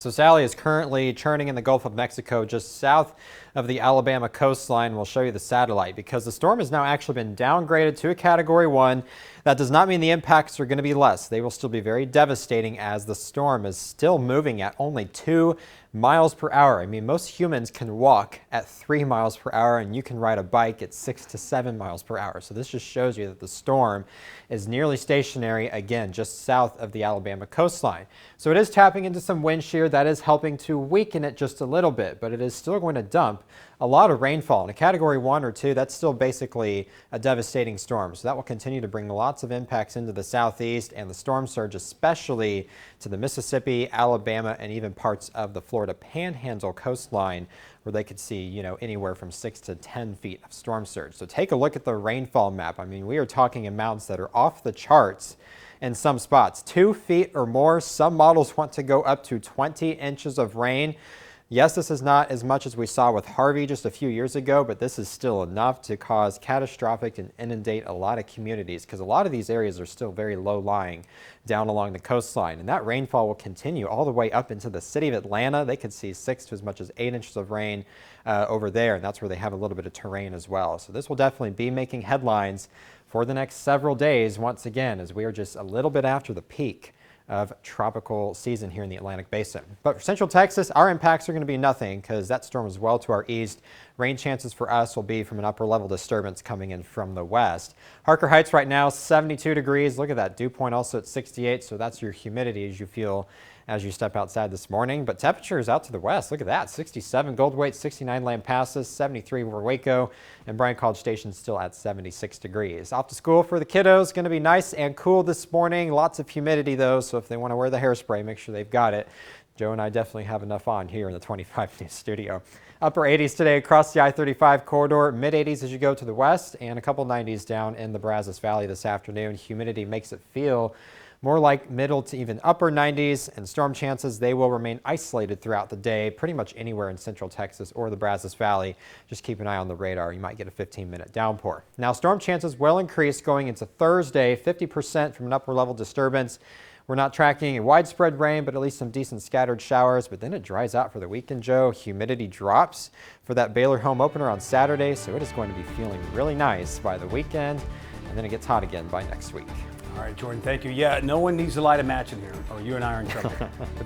So Sally is currently churning in the Gulf of Mexico just south of the Alabama coastline. We'll show you the satellite because the storm has now actually been downgraded to a Category 1. That does not mean the impacts are going to be less. They will still be very devastating as the storm is still moving at only 2 miles per hour. I mean, most humans can walk at 3 miles per hour and you can ride a bike at 6 to 7 miles per hour. So this just shows you that the storm is nearly stationary, again, just south of the Alabama coastline. So it is tapping into some wind shear. That is helping to weaken it just a little bit, but it is still going to dump a lot of rainfall. In a Category 1 or 2, that's still basically a devastating storm. So that will continue to bring lots of impacts into the southeast and the storm surge, especially to the Mississippi, Alabama, and even parts of the Florida Panhandle coastline, where they could see, anywhere from 6 to 10 feet of storm surge. So take a look at the rainfall map. I mean, we are talking amounts that are off the charts in some spots. 2 feet or more. Some models want to go up to 20 inches of rain. Yes, this is not as much as we saw with Harvey just a few years ago, but this is still enough to cause catastrophic and inundate a lot of communities because a lot of these areas are still very low lying down along the coastline. And that rainfall will continue all the way up into the city of Atlanta. They could see 6 to as much as 8 inches of rain over there, and that's where they have a little bit of terrain as well. So this will definitely be making headlines for the next several days once again, as we are just a little bit after the peak of tropical season here in the Atlantic Basin. But for Central Texas, our impacts are going to be nothing because that storm is well to our east. Rain chances for us will be from an upper level disturbance coming in from the west. Harker Heights right now 72 degrees. Look at that dew point also at 68. So that's your humidity as you feel as you step outside this morning. But temperatures out to the west, look at that, 67 Goldthwaite, 69 Lampasas, 73 for Waco, and Bryan College Station still at 76 degrees. Off to school for the kiddos, going to be nice and cool this morning. Lots of humidity though, so if they want to wear the hairspray, make sure they've got it. Joe and I definitely have enough on here in the 25 News studio. Upper 80s today across the I-35 corridor, mid 80s as you go to the west, and a couple 90s down in the Brazos Valley this afternoon. Humidity makes it feel more like middle to even upper 90s, and storm chances, they will remain isolated throughout the day, pretty much anywhere in Central Texas or the Brazos Valley. Just keep an eye on the radar. You might get a 15-minute downpour. Now, storm chances will increase going into Thursday, 50% from an upper level disturbance. We're not tracking a widespread rain, but at least some decent scattered showers. But then it dries out for the weekend, Joe. Humidity drops for that Baylor home opener on Saturday, so it is going to be feeling really nice by the weekend, and then it gets hot again by next week. All right, Jordan, thank you. Yeah, no one needs to light a match in here, or you and I are in trouble.